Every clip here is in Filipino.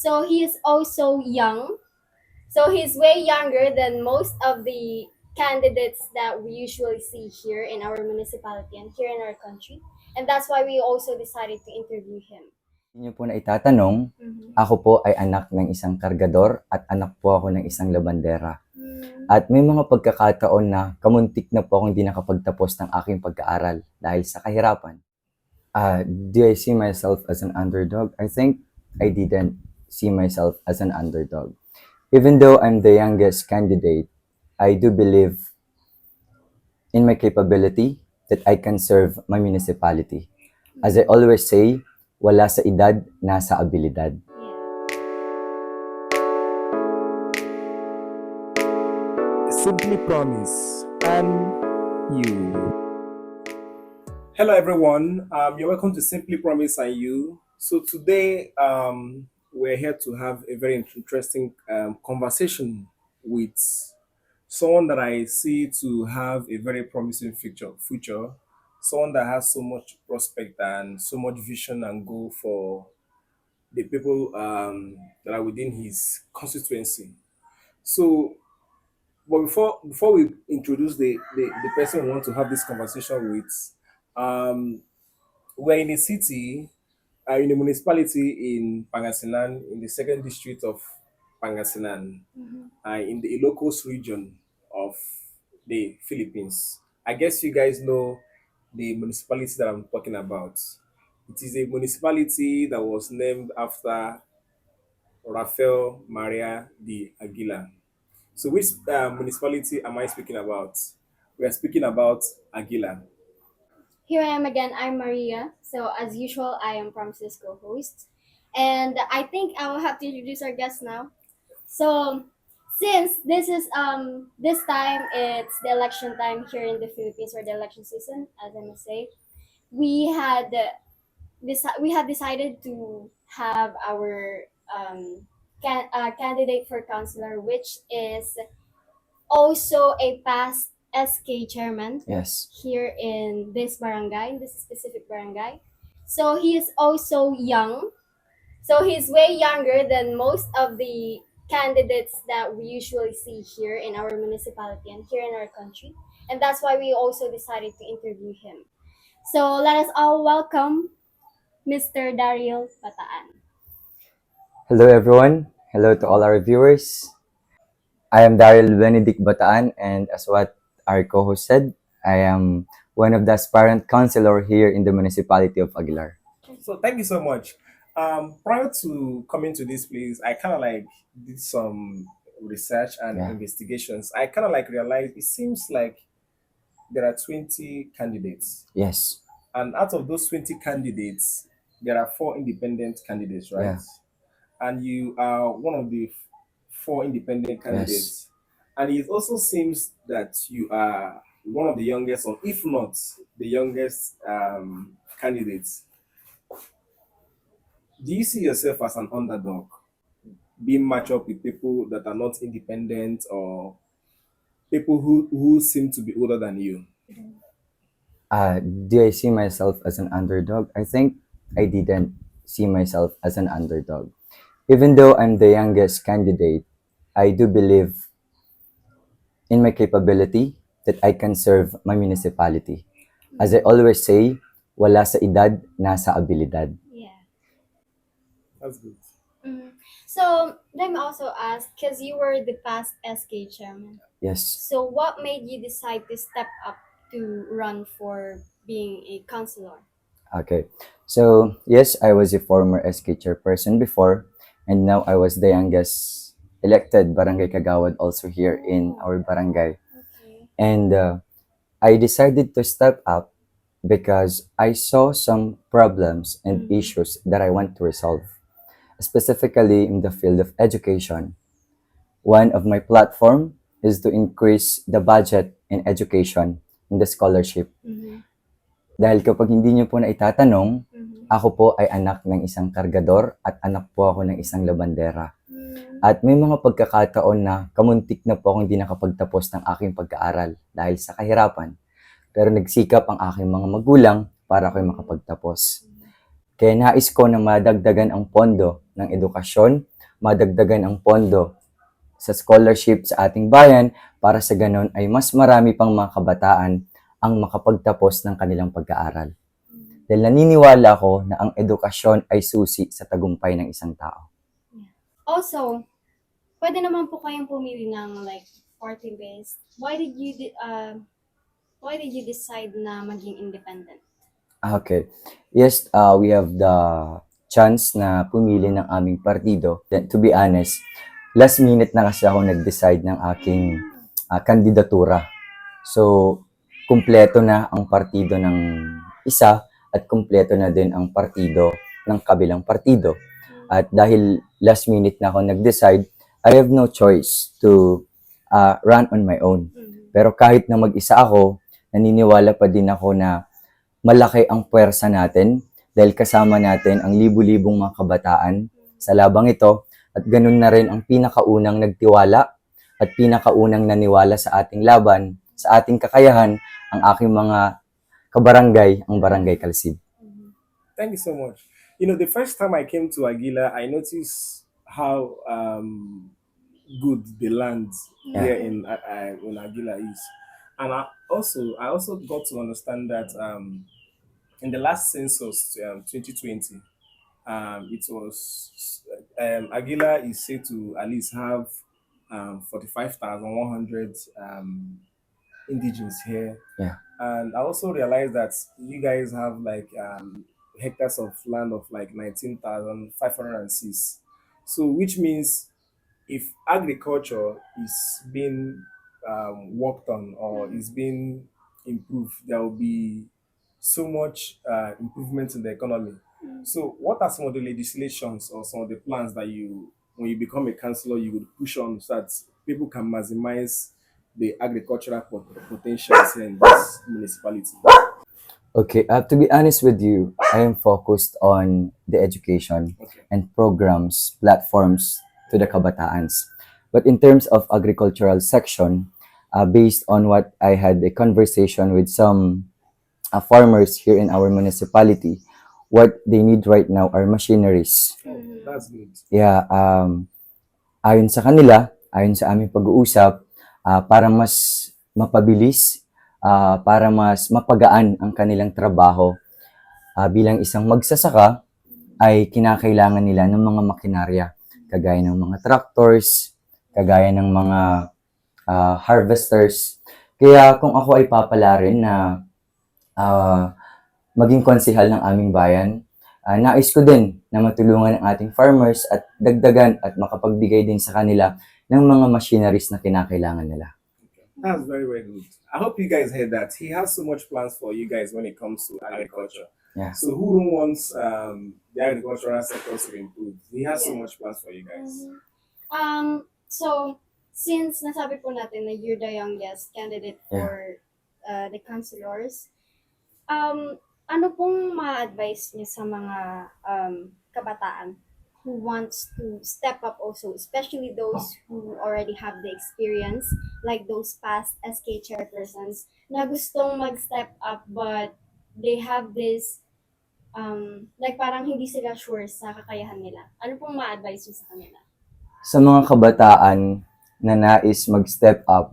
So he is also young. So he's way younger than most of the candidates that we usually see here in our municipality and here in our country. And that's why we also decided to interview him. Inyo po na itatanong, ako po ay anak ng isang kargador at anak po ako ng isang labandera. At may mga pagkakataon na kamuntik na po akong hindi nakapagtapos ng aking pag-aaral dahil sa kahirapan. Do I see myself as an underdog? I think I didn't see myself as an underdog. Even though I'm the youngest candidate, I do believe in my capability that I can serve my municipality. As I always say, wala sa edad, nasa abilidad. Simply Promise and you. Hello, everyone. You're welcome to Simply Promise and You. So today, we're here to have a very interesting conversation with someone that I see to have a very promising future, someone that has so much prospect and so much vision and goal for the people that are within his constituency. So, but before we introduce the person we want to have this conversation with, um, we're in a city, in a municipality in Pangasinan, in the second district of Pangasinan, in the Ilocos region of the Philippines. I guess you guys know the municipality that I'm talking about. It is a municipality that was named after Rafael Maria de Aguila. So, which municipality am I speaking about? We are speaking about Aguila. Here I am again. I'm Maria. So as usual, I am Promise's co-host, and I think I will have to introduce our guest now. So since this time it's the election time here in the Philippines, or the election season, as I must say, we had we had decided to have our candidate for councilor, which is also a past SK chairman Yes. here in this barangay, in this specific barangay. So he is also young. So he's way younger than most of the candidates that we usually see here in our municipality and here in our country. And that's why we also decided to interview him. So let us all welcome Mr. Daryl Bataan. Hello everyone. Hello to all our viewers. I am Daryl Benedict Bataan, and as what our co-host said, I am one of the aspirant councilor here in the municipality of Aguilar. So thank you so much. Prior to coming to this place, I kind of like did some research and Yeah. investigations. I kind of like realized it seems like there are 20 candidates, Yes. and out of those 20 candidates, there are four independent candidates, right? Yeah. And you are one of the four independent candidates. And it also seems that you are one of the youngest, or if not the youngest candidates. Do you see yourself as an underdog, being matched up with people that are not independent, or people who seem to be older than you? Do I see myself as an underdog? I think I didn't see myself as an underdog. Even though I'm the youngest candidate, I do believe in my capability that I can serve my municipality. As I always say, wala sa edad, nasa abilidad. Yeah. That's good. So let me also ask, because you were the past SK chairman. Yes. So what made you decide to step up to run for being a councilor? Okay. So, yes, I was a former SK chairperson before, and now I was the youngest elected barangay kagawad also here in our barangay. Okay. And I decided to step up because I saw some problems and issues that I want to resolve, specifically in the field of education. One of my platform is to increase the budget in education in the scholarship. Dahil kapag hindi niyo po na itatanong, ako po ay anak ng isang kargador at anak po ako ng isang labandera. At may mga pagkakataon na kamuntik na po akong hindi nakapagtapos ng aking pag-aaral dahil sa kahirapan. Pero nagsikap ang aking mga magulang para ako'y makapagtapos. Kaya nais ko na madagdagan ang pondo ng edukasyon, madagdagan ang pondo sa scholarship sa ating bayan para sa ganon ay mas marami pang mga kabataan ang makapagtapos ng kanilang pag-aaral. Dahil naniniwala ko na ang edukasyon ay susi sa tagumpay ng isang tao. Also, pwede naman po kayong pumili ng like party-based. Why did you decide na maging independent? Okay. Yes, we have the chance na pumili ng aming partido. Then, to be honest, last minute na kasi ako nag-decide ng aking kandidatura. So, kumpleto na ang partido ng isa at kumpleto na din ang partido ng kabilang partido. At dahil last minute na ako nag-decide, I have no choice to run on my own. Pero kahit na mag-isa ako, naniniwala pa din ako na malaki ang puwersa natin dahil kasama natin ang libu-libong mga kabataan sa labang ito at ganun na rin ang pinakaunang nagtiwala at pinakaunang naniwala sa ating laban, sa ating kakayahan, ang aking mga kabarangay, ang Barangay Kalsib. Thank you so much. You know, the first time I came to Aguila, I noticed how good the land here in Aguila is. And I also got to understand that in the last census, 2020, it was Aguila is said to at least have 45,100 indigenes here. Yeah. And I also realized that you guys have like hectares of land of like 19,506. So which means if agriculture is being worked on or is being improved, there will be so much improvement in the economy. So what are some of the legislations or some of the plans that you, when you become a councillor, you would push on so that people can maximize the agricultural potentials in this municipality? Okay, to be honest with you, I am focused on the education and programs, platforms to the kabataans. But in terms of agricultural section, based on what I had a conversation with some farmers here in our municipality, what they need right now are machineries. Oh, that's good. Yeah, ayon sa kanila, ayon sa aming pag-uusap, para mas mapabilis, para mas mapagaan ang kanilang trabaho bilang isang magsasaka, ay kinakailangan nila ng mga makinarya, kagaya ng mga tractors, kagaya ng mga harvesters. Kaya kung ako ay papalarin na maging konsehal ng aming bayan, nais ko din na matulungan ang ating farmers at dagdagan at makapagbigay din sa kanila ng mga machineries na kinakailangan nila. That's very, very good. I hope you guys heard that. He has so much plans for you guys when it comes to agriculture. Yeah. So who wants the agricultural sector to improve? He has so much plans for you guys. So since nasabi po natin na you're the youngest candidate for the councilors, ano pong ma-advise niyo sa mga kabataan who wants to step up also, especially those who already have the experience, like those past SK chairpersons na gustong mag-step up but they have this like parang hindi sila sure sa kakayahan nila. Ano pong ma-advise niyo sa kanila? Sa mga kabataan na nais mag-step up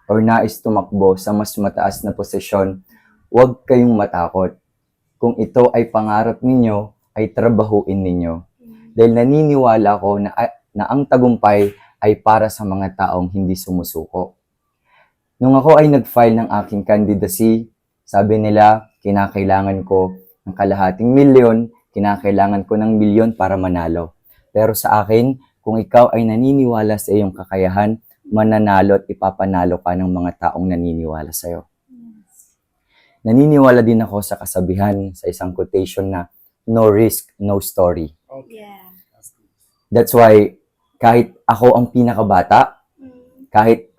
or nais tumakbo sa mas mataas na posisyon, huwag kayong matakot. Kung ito ay pangarap ninyo, ay trabahuin ninyo. Dahil naniniwala ko na ang tagumpay ay para sa mga taong hindi sumusuko. Nung ako ay nag-file ng aking candidacy, sabi nila, kinakailangan ko ng kalahating milyon, kinakailangan ko ng milyon para manalo. Pero sa akin, kung ikaw ay naniniwala sa iyong kakayahan, mananalo at ipapanalo ka ng mga taong naniniwala sa iyo. Naniniwala din ako sa kasabihan, sa isang quotation na, no risk, no story. Okay. Yeah. That's why, kahit ako ang pinakabata, kahit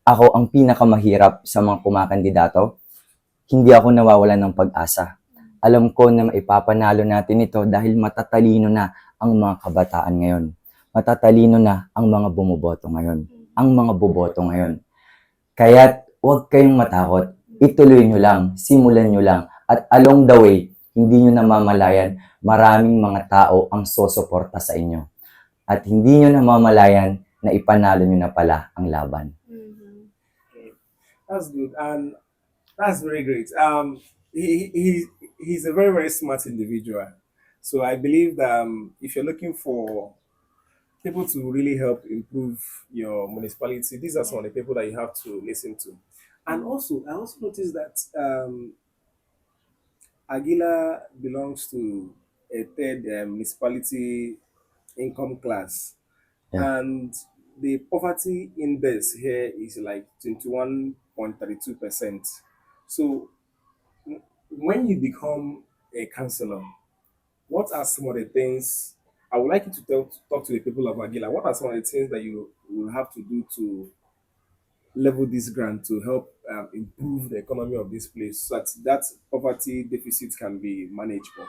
ako ang pinakamahirap sa mga kumakandidato, hindi ako nawawalan ng pag-asa. Alam ko na maipapanalo natin ito dahil matatalino na ang mga kabataan ngayon. Matatalino na ang mga bumoboto ngayon. Ang mga boboto ngayon. Kaya't huwag kayong matakot. Ituloy nyo lang, simulan nyo lang, at along the way, hindi nyo namamalayan, maraming mga tao ang sosuporta sa inyo. At hindi nyo namamalayan na ipanalo nyo na pala ang laban. Mhm. That's good, and that's very great. He's a very, very smart individual. So I believe that if you're looking for people to really help improve your municipality, these are some of the people that you have to listen to. And also, I also noticed that Aguila belongs to a third municipality income class, Yeah. and the poverty index here is like 21.32%. So when you become a councillor, what are some of the things I would like you to talk to the people of Aguila? What are some of the things that you will have to do to level this grant to help improve the economy of this place so that that poverty deficit can be manageable?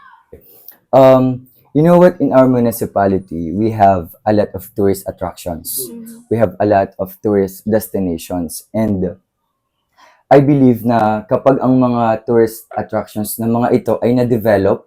You know what? In our municipality, we have a lot of tourist attractions. We have a lot of tourist destinations. And I believe na kapag ang mga tourist attractions na mga ito ay na-develop,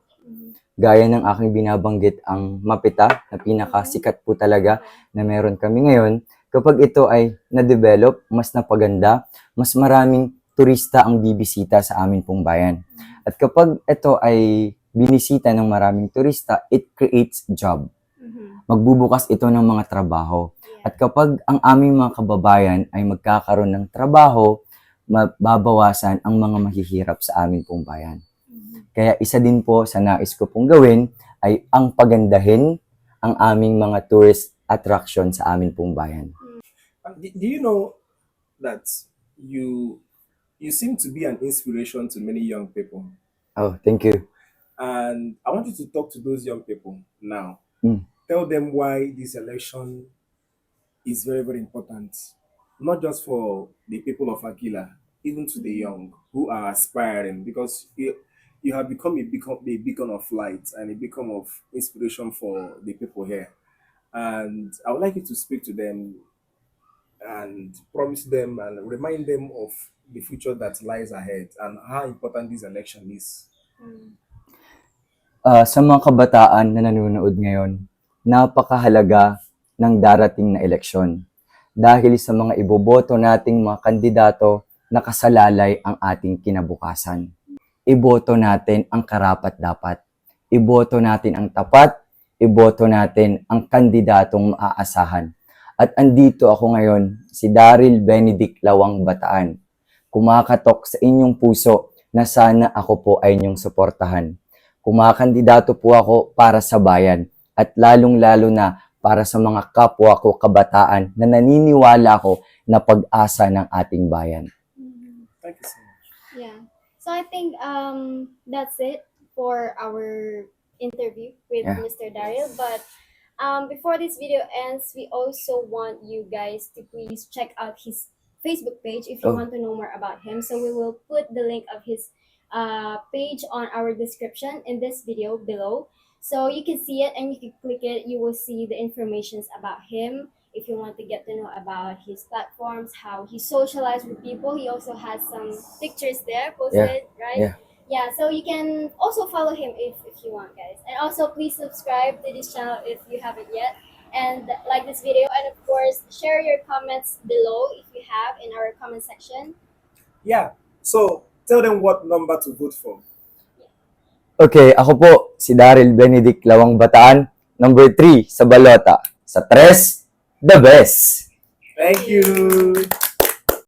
gaya ng aking binabanggit ang Mapita, na pinakasikat po talaga na meron kami ngayon, kapag ito ay na-develop, mas napaganda, mas maraming turista ang bibisita sa amin pong bayan. At kapag ito ay binisita ng maraming turista, it creates job. Magbubukas ito ng mga trabaho. At kapag ang aming mga kababayan ay magkakaroon ng trabaho, mababawasan ang mga mahihirap sa amin pong bayan. Kaya isa din po sa nais ko pong gawin ay ang pagandahin ang aming mga tourist attraction sa amin pong bayan. Do you know that you seem to be an inspiration to many young people? Oh, thank you. And I want you to talk to those young people now. Mm. Tell them why this election is very, very important. Not just for the people of Aquila, even to the young who are aspiring, because you have become a beacon of light and a beacon of inspiration for the people here. And I would like you to speak to them and promise them and remind them of the future that lies ahead and how important this election is. Sa mga kabataan na nanonood ngayon, napakahalaga ng darating na eleksyon. Dahil sa mga iboboto nating mga kandidato, nakasalalay ang ating kinabukasan. Iboto natin ang karapat-dapat. Iboto natin ang tapat. Iboto natin ang kandidatong maaasahan. At andito ako ngayon, si Daryl Benedict Lawang Bataan. Kumakatok sa inyong puso na sana ako po ay inyong suportahan. Kumakandidato po ako para sa bayan at lalong-lalo na para sa mga kapwa ko kabataan na naniniwala ko na pag-asa ng ating bayan. Thank you so much. Yeah. So I think that's it for our interview with Yeah. Mr. Daryl. But before this video ends, we also want you guys to please check out his Facebook page if you Oh. want to know more about him. So we will put the link of his page on our description in this video below. So you can see it and you can click it. You will see the informations about him. If you want to get to know about his platforms, how he socializes with people, he also has some pictures there posted, right? Yeah. Yeah, so you can also follow him if you want, guys. And also, please subscribe to this channel if you haven't yet. And like this video. And of course, share your comments below if you have in our comment section. Yeah. So tell them what number to vote for. Okay, ako po, si Daryl Benedict Lawang Bataan, number 3 sa balota. Sa 3, the best! Thank you.